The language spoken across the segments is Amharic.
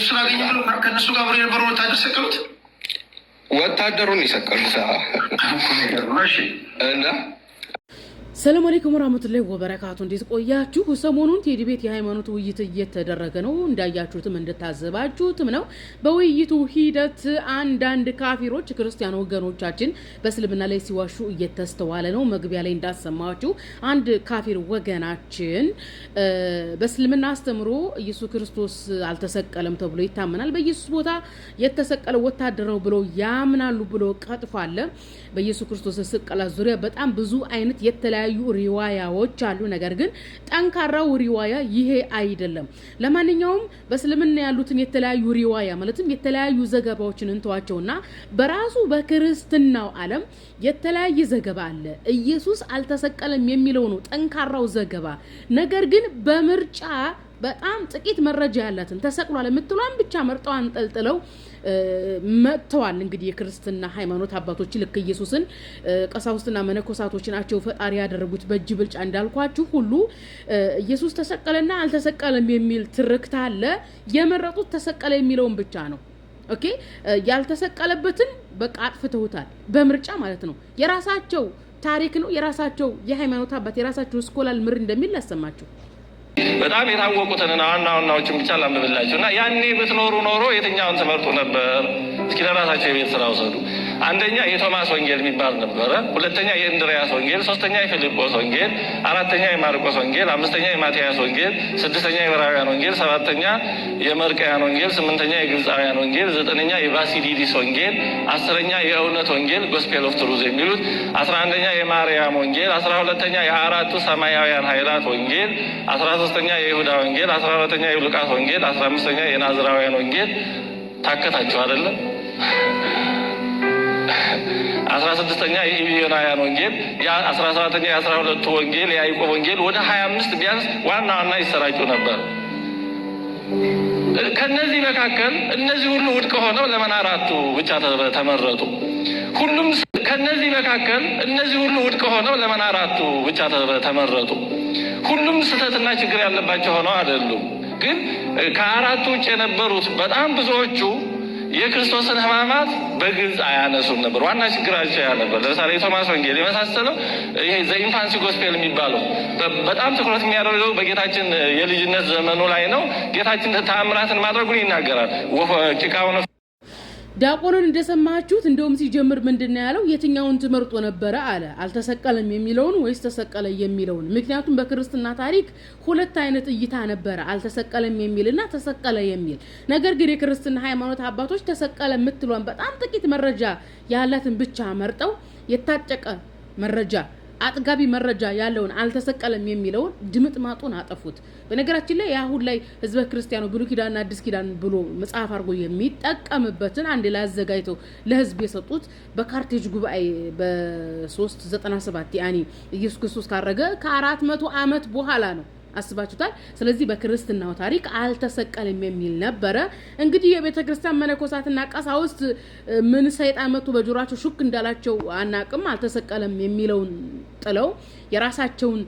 ኢየሱስን አገኘ ብሎ ከእነሱ ጋር አብረው የነበረው ወታደር ሰቀሉት። ወታደሩን ይሰቀሉት እና ሰላም አለይኩም ወራህመቱላሂ ወበረካቱ። እንዴት ቆያችሁ? ሰሞኑን ቴዲ ቤት የሃይማኖት ውይይት እየተደረገ ነው። እንዳያችሁትም እንደታዘባችሁትም ነው። በውይይቱ ሂደት አንዳንድ ካፊሮች ክርስቲያን ወገኖቻችን በእስልምና ላይ ሲዋሹ እየተስተዋለ ነው። መግቢያ ላይ እንዳሰማችሁ አንድ ካፊር ወገናችን በእስልምና አስተምሮ ኢየሱስ ክርስቶስ አልተሰቀለም ተብሎ ይታመናል። በኢየሱስ ቦታ የተሰቀለ ወታደር ነው ብሎ ያምናሉ ብሎ ቀጥፏል። በኢየሱስ ክርስቶስ ስቅላት ዙሪያ በጣም ብዙ አይነት የተለያዩ ሪዋያዎች አሉ። ነገር ግን ጠንካራው ሪዋያ ይሄ አይደለም። ለማንኛውም በእስልምና ያሉትን የተለያዩ ሪዋያ ማለትም የተለያዩ ዘገባዎችን እንተዋቸውና በራሱ በክርስትናው ዓለም የተለያየ ዘገባ አለ። ኢየሱስ አልተሰቀለም የሚለው ነው ጠንካራው ዘገባ። ነገር ግን በምርጫ በጣም ጥቂት መረጃ ያላትን ተሰቅሏል የምትሏን ብቻ መርጠው አንጠልጥለው መጥተዋል። እንግዲህ የክርስትና ሃይማኖት አባቶች ልክ ኢየሱስን ቀሳውስትና መነኮሳቶች ናቸው ፈጣሪ ያደረጉት በእጅ ብልጫ እንዳልኳችሁ ሁሉ ኢየሱስ ተሰቀለና አልተሰቀለም የሚል ትርክት አለ። የመረጡት ተሰቀለ የሚለውን ብቻ ነው። ኦኬ፣ ያልተሰቀለበትን በቃ አጥፍተውታል በምርጫ ማለት ነው። የራሳቸው ታሪክ ነው። የራሳቸው የሃይማኖት አባት የራሳቸው ስኮላል ምር እንደሚል ያሰማችሁ በጣም የታወቁትን ዋና ዋናዎችን ብቻ ላንብብላችሁ እና ያኔ ብትኖሩ ኖሮ የትኛውን ትመርጡ ነበር? እስኪ ለራሳቸው የቤት ስራ ውሰዱ። አንደኛ የቶማስ ወንጌል የሚባል ነበረ። ሁለተኛ የእንድሪያስ ወንጌል፣ ሶስተኛ የፊልጶስ ወንጌል፣ አራተኛ የማርቆስ ወንጌል፣ አምስተኛ የማቴያስ ወንጌል፣ ስድስተኛ የዕብራውያን ወንጌል፣ ሰባተኛ የመርቅያን ወንጌል፣ ስምንተኛ የግብፃውያን ወንጌል፣ ዘጠነኛ የባሲሊዲስ ወንጌል፣ አስረኛ የእውነት ወንጌል ጎስፔል ኦፍ ትሩዝ የሚሉት፣ 11ኛ የማርያም ወንጌል፣ 12ኛ የአራቱ ሰማያውያን ኃይላት ወንጌል፣ 13ኛ የይሁዳ ወንጌል፣ 14ኛ የሉቃስ ወንጌል፣ 15ኛ የናዝራውያን ወንጌል። ታከታችሁ አይደለም? 16ኛ የኢዮናውያን ወንጌል፣ 17ኛ የ12ቱ ወንጌል፣ የያዕቆብ ወንጌል፣ ወደ 25 ቢያንስ ዋና ዋና ይሰራጩ ነበር። ከነዚህ መካከል እነዚህ ሁሉ ውድቅ ሆነው ለምን አራቱ ብቻ ተመረጡ? ሁሉም ከነዚህ መካከል እነዚህ ሁሉ ውድቅ ሆነው ለምን አራቱ ብቻ ተመረጡ? ሁሉም ስህተትና ችግር ያለባቸው ሆነው አይደሉም። ግን ከአራቱ ውጭ የነበሩት በጣም ብዙዎቹ የክርስቶስን ሕማማት በግልጽ አያነሱም ነበር። ዋና ችግራቸው ያ ነበር። ለምሳሌ የቶማስ ወንጌል የመሳሰለው ይሄ ዘኢንፋንሲ ጎስፔል የሚባለው በጣም ትኩረት የሚያደርገው በጌታችን የልጅነት ዘመኑ ላይ ነው። ጌታችን ተአምራትን ማድረጉን ይናገራል። ጭቃውን ዲያቆኑን እንደሰማችሁት እንደውም ሲጀምር ምንድነው ያለው? የትኛውን ትመርጦ ነበረ አለ። አልተሰቀለም የሚለውን ወይስ ተሰቀለ የሚለውን? ምክንያቱም በክርስትና ታሪክ ሁለት አይነት እይታ ነበረ፣ አልተሰቀለም የሚልና ተሰቀለ የሚል። ነገር ግን የክርስትና ሃይማኖት አባቶች ተሰቀለ የምትሏን በጣም ጥቂት መረጃ ያላትን ብቻ መርጠው የታጨቀ መረጃ አጥጋቢ መረጃ ያለውን አልተሰቀለም የሚለውን ድምጥማጡን አጠፉት። በነገራችን ላይ አሁን ላይ ህዝበ ክርስቲያኑ ብሉይ ኪዳንና አዲስ ኪዳን ብሎ መጽሐፍ አድርጎ የሚጠቀምበትን አንድ ላይ አዘጋጅተው ለህዝብ የሰጡት በካርቴጅ ጉባኤ በ397 ያኒ ኢየሱስ ክርስቶስ ካረገ ከ400 ዓመት በኋላ ነው። አስባችሁታል? ስለዚህ በክርስትናው ታሪክ አልተሰቀለም የሚል ነበረ። እንግዲህ የቤተ ክርስቲያን መነኮሳትና ቀሳውስት ምን ሰይጣን መጥቶ በጆሮአቸው ሹክ እንዳላቸው አናቅም። አልተሰቀለም የሚለውን ጥለው የራሳቸውን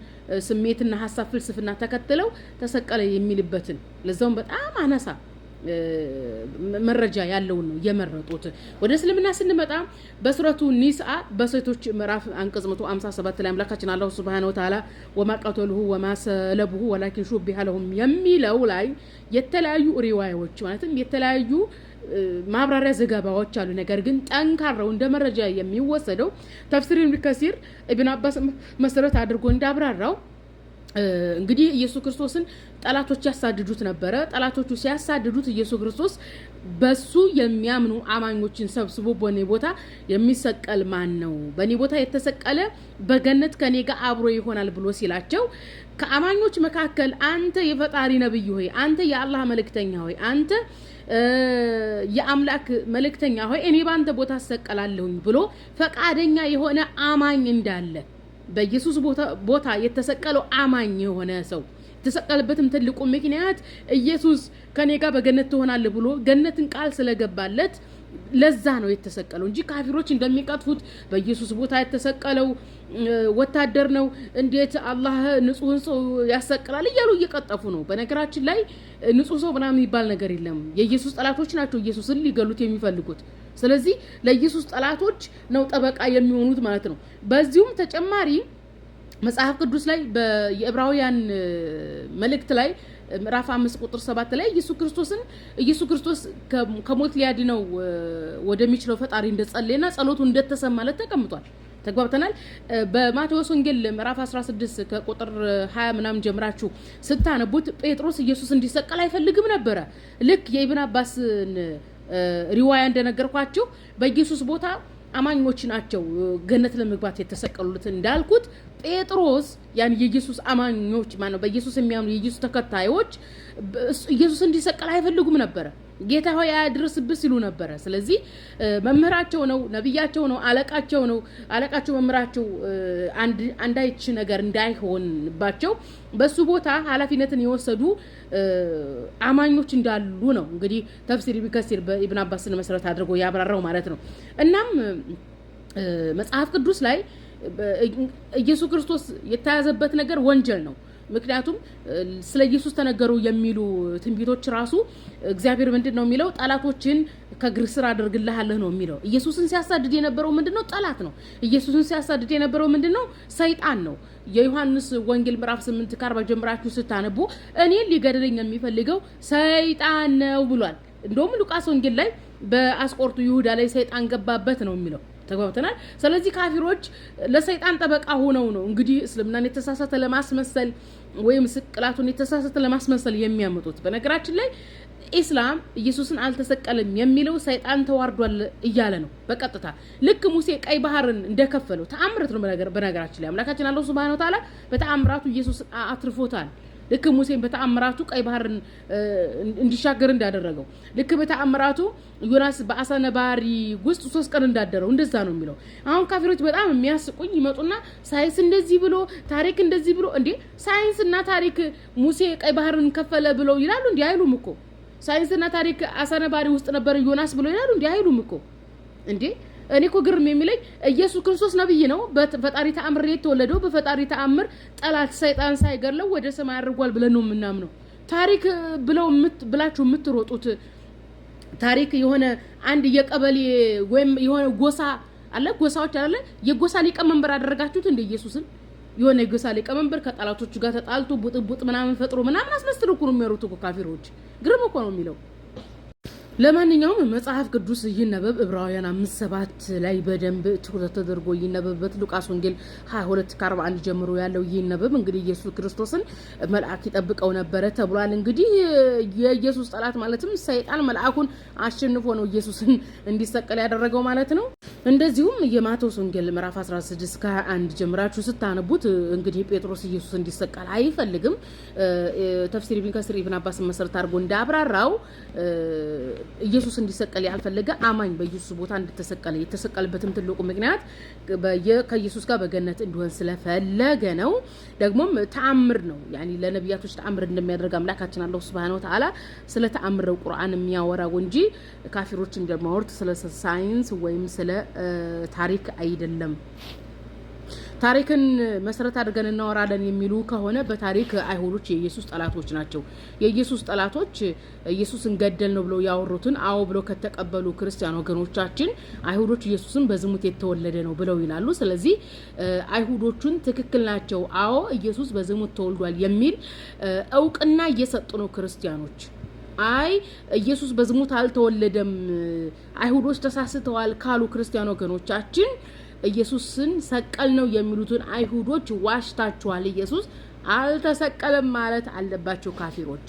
ስሜትና ሐሳብ ፍልስፍና ተከትለው ተሰቀለ የሚልበትን ለዛውም በጣም አነሳ መረጃ ያለው ነው የመረጡት። ወደ እስልምና ስንመጣ በሱረቱ ኒሳ በሴቶች ምዕራፍ አንቀጽ 157 ላይ አምላካችን አላህ Subhanahu Wa Ta'ala ወማ ቀተሉሁ ወማ ሰለቡሁ ወላኪን ሹቢሀ ለሁም የሚለው ላይ የተለያዩ ሪዋያዎች ማለትም የተለያዩ ማብራሪያ ዘገባዎች አሉ። ነገር ግን ጠንካራው እንደ መረጃ የሚወሰደው ተፍሲር ኢብኑ ከሲር ኢብኑ አባስ መሰረት አድርጎ እንዳብራራው እንግዲህ ኢየሱስ ክርስቶስን ጠላቶች ያሳድዱት ነበረ። ጠላቶቹ ሲያሳድዱት ኢየሱስ ክርስቶስ በሱ የሚያምኑ አማኞችን ሰብስቦ በኔ ቦታ የሚሰቀል ማን ነው? በኔ ቦታ የተሰቀለ በገነት ከኔ ጋር አብሮ ይሆናል ብሎ ሲላቸው ከአማኞች መካከል አንተ የፈጣሪ ነብይ ሆይ፣ አንተ የአላህ መልእክተኛ ሆይ፣ አንተ የአምላክ መልእክተኛ ሆይ እኔ ባንተ ቦታ ተሰቀላለሁኝ ብሎ ፈቃደኛ የሆነ አማኝ እንዳለ በኢየሱስ ቦታ የተሰቀለው አማኝ የሆነ ሰው የተሰቀለበትም ትልቁ ምክንያት ኢየሱስ ከኔ ጋር በገነት ትሆናለህ ብሎ ገነትን ቃል ስለገባለት ለዛ ነው የተሰቀለው እንጂ ካፊሮች እንደሚቀጥፉት በኢየሱስ ቦታ የተሰቀለው ወታደር ነው እንዴት አላህ ንጹህን ሰው ያሰቅላል እያሉ እየቀጠፉ ነው። በነገራችን ላይ ንጹህ ሰው ምናምን የሚባል ነገር የለም። የኢየሱስ ጠላቶች ናቸው ኢየሱስን ሊገሉት የሚፈልጉት። ስለዚህ ለኢየሱስ ጠላቶች ነው ጠበቃ የሚሆኑት ማለት ነው። በዚሁም ተጨማሪ መጽሐፍ ቅዱስ ላይ በዕብራውያን መልእክት ላይ ምዕራፍ 5 ቁጥር 7 ላይ ኢየሱስ ክርስቶስ ከሞት ሊያድነው ወደሚችለው ፈጣሪ እንደጸለየና ጸሎቱ እንደተሰማለት ተቀምጧል። ተግባብተናል። በማቴዎስ ወንጌል ምዕራፍ 16 ከቁጥር 20 ምናምን ጀምራችሁ ስታነቡት ጴጥሮስ ኢየሱስ እንዲሰቀል አይፈልግም ነበረ። ልክ የኢብን አባስን ሪዋያ እንደነገርኳችሁ በኢየሱስ ቦታ አማኞች ናቸው ገነት ለመግባት የተሰቀሉት እንዳልኩት ጴጥሮስ ያን የኢየሱስ አማኞች ማነው በኢየሱስ የሚያምኑ የኢየሱስ ተከታዮች ኢየሱስ እንዲሰቀል አይፈልጉም ነበር። ጌታ ሆይ አድርስብህ ሲሉ ነበር። ስለዚህ መምህራቸው ነው፣ ነብያቸው ነው፣ አለቃቸው መምህራቸው አንዳይች ነገር እንዳይሆንባቸው በሱ ቦታ ኃላፊነትን የወሰዱ አማኞች እንዳሉ ነው እንግዲህ ተፍሲር ቢከሲር በኢብን አባስን መሰረት አድርጎ ያብራራው ማለት ነው። እናም መጽሐፍ ቅዱስ ላይ ኢየሱስ ክርስቶስ የተያዘበት ነገር ወንጀል ነው። ምክንያቱም ስለ ኢየሱስ ተነገሩ የሚሉ ትንቢቶች ራሱ እግዚአብሔር ምንድነው የሚለው ጠላቶችን ከእግር ስር አድርግልሃለሁ ነው የሚለው። ኢየሱስን ሲያሳድድ የነበረው ምንድነው? ጠላት ነው። ኢየሱስን ሲያሳድድ የነበረው ምንድነው? ሰይጣን ነው። የዮሐንስ ወንጌል ምዕራፍ 8 ከ40 ጀምራችሁ ስታነቡ እኔን ሊገድለኝ የሚፈልገው ሰይጣን ነው ብሏል። እንደውም ሉቃስ ወንጌል ላይ በአስቆርቱ ይሁዳ ላይ ሰይጣን ገባበት ነው የሚለው። ተግባብተናል። ስለዚህ ካፊሮች ለሰይጣን ጠበቃ ሆነው ነው እንግዲህ እስልምናን የተሳሳተ ለማስመሰል ወይም ስቅላቱን የተሳሳተ ለማስመሰል የሚያመጡት። በነገራችን ላይ ኢስላም ኢየሱስን አልተሰቀለም የሚለው ሰይጣን ተዋርዷል እያለ ነው በቀጥታ። ልክ ሙሴ ቀይ ባህርን እንደከፈለው ተአምራት ነው። በነገራችን ላይ አምላካችን አላህ ሱብሃነሁ ወተዓላ በተአምራቱ ኢየሱስ አትርፎታል። ልክ ሙሴን በተአምራቱ ቀይ ባህርን እንዲሻገር እንዳደረገው ልክ በተአምራቱ ዮናስ በአሳ ነባሪ ውስጥ 3 ቀን እንዳደረው እንደዛ ነው የሚለው። አሁን ካፊሮች በጣም የሚያስቁኝ ይመጡና ሳይንስ እንደዚህ ብሎ ታሪክ እንደዚህ ብሎ እንዴ ሳይንስና ታሪክ ሙሴ ቀይ ባህርን ከፈለ ብለው ይላሉ እንዴ? አይሉም እኮ። ሳይንስና ታሪክ አሳ ነባሪ ውስጥ ነበር ዮናስ ብሎ ይላሉ እንዴ? አይሉም እኮ እንዴ። እኔ እኮ ግርም የሚለኝ ኢየሱስ ክርስቶስ ነብይ ነው። በፈጣሪ ተአምር የተወለደው በፈጣሪ ተአምር ጠላት ሰይጣን ሳይገርለው ወደ ሰማይ አድርጓል ብለን ነው የምናምነው። ታሪክ ብላችሁ የምትሮጡት ታሪክ የሆነ አንድ የቀበሌ ወይም የሆነ ጎሳ አለ፣ ጎሳዎች አለ፣ የጎሳ ሊቀመንበር አደረጋችሁት እንደ ኢየሱስን። የሆነ የጎሳ ሊቀመንበር ከጠላቶቹ ጋር ተጣልቶ ቡጥቡጥ ምናምን ፈጥሮ ምናምን አስመስለው እኮ ነው የሚያሩት እኮ ካፊሮች። ግርም እኮ ነው የሚለው። ለማንኛውም መጽሐፍ ቅዱስ ይነበብ ዕብራውያን 5:7 ላይ በደንብ ትኩረት ተደርጎ ይነበብበት። ሉቃስ ወንጌል 22 ከ41 ጀምሮ ያለው ይነበብ። እንግዲህ ኢየሱስ ክርስቶስን መልአክ ይጠብቀው ነበር ተብሏል። እንግዲህ የኢየሱስ ጠላት ማለትም ሰይጣን መልአኩን አሸንፎ ነው ኢየሱስን እንዲሰቀል ያደረገው ማለት ነው። እንደዚሁም የማቴዎስ ወንጌል ምዕራፍ 16 ከ21 ጀምራችሁ ስታነቡት እንግዲህ ጴጥሮስ ኢየሱስ እንዲሰቀል አይፈልግም። ተፍሲር ኢብን ከሲር ኢብን አባስ መሰረት አድርጎ እንዳብራራው ኢየሱስ እንዲሰቀል ያልፈለገ አማኝ በኢየሱስ ቦታ እንድትሰቀል የተሰቀለበትም ትልቁ ምክንያት ከኢየሱስ ጋር በገነት እንዲሆን ስለፈለገ ነው። ደግሞም ተአምር ነው። ያኒ ለነብያቶች ተአምር እንደሚያደርግ አምላካችን አላህ ሱብሃነሁ ወተዓላ ስለ ተአምር ነው ቁርአን የሚያወራው እንጂ ካፊሮች እንደማወርት ስለ ሳይንስ ወይም ስለ ታሪክ አይደለም። ታሪክን መሰረት አድርገን እናወራለን የሚሉ ከሆነ በታሪክ አይሁዶች የኢየሱስ ጠላቶች ናቸው። የኢየሱስ ጠላቶች ኢየሱስን ገደል ነው ብለው ያወሩትን አዎ ብለው ከተቀበሉ ክርስቲያን ወገኖቻችን አይሁዶች ኢየሱስን በዝሙት የተወለደ ነው ብለው ይላሉ። ስለዚህ አይሁዶቹን ትክክል ናቸው፣ አዎ ኢየሱስ በዝሙት ተወልዷል የሚል እውቅና እየሰጡ ነው ክርስቲያኖች። አይ ኢየሱስ በዝሙት አልተወለደም አይሁዶች ተሳስተዋል ካሉ ክርስቲያን ወገኖቻችን ኢየሱስን ሰቀል ነው የሚሉትን አይሁዶች ዋሽታችኋል፣ ኢየሱስ አልተሰቀለም ማለት አለባቸው ካፊሮች።